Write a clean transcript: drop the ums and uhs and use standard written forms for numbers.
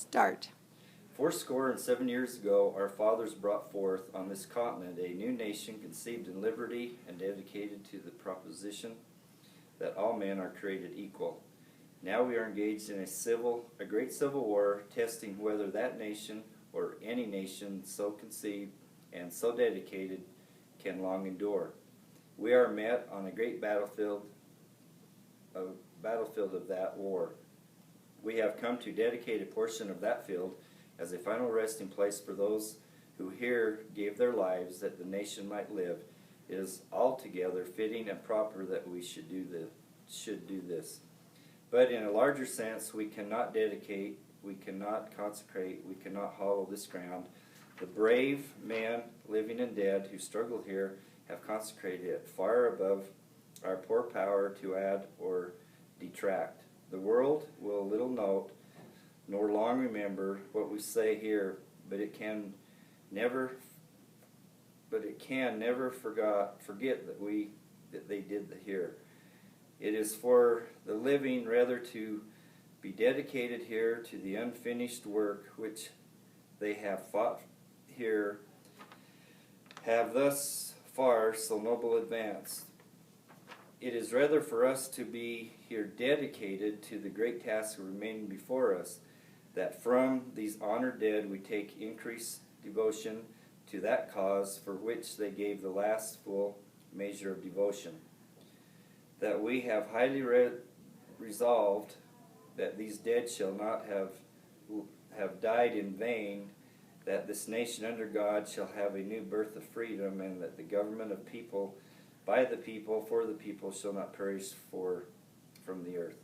Start. 7 years ago, our fathers brought forth on this continent a new nation conceived in liberty and dedicated to the proposition that all men are created equal. Now we are engaged in a great civil war, testing whether that nation or any nation so conceived and so dedicated can long endure. We are met on a great battlefield of that war. We have come to dedicate a portion of that field as a final resting place for those who here gave their lives that the nation might live. It is altogether fitting and proper that we should do this. But in a larger sense, we cannot dedicate, we cannot consecrate, we cannot hollow this ground. The brave men, living and dead, who struggle here have consecrated it far above our poor power to add or detract. The world will little note nor long remember what we say here, but it can never forget that they did here. It is for the living rather to be dedicated here to the unfinished work which they have fought here, have thus far so noble advanced. It is rather for us to be here dedicated to the great task remaining before us, that from these honored dead we take increased devotion to that cause for which they gave the last full measure of devotion. That we have highly resolved that these dead shall not have died in vain, that this nation under God shall have a new birth of freedom, and that the government of people, by the people, for the people, shall not perish from the earth.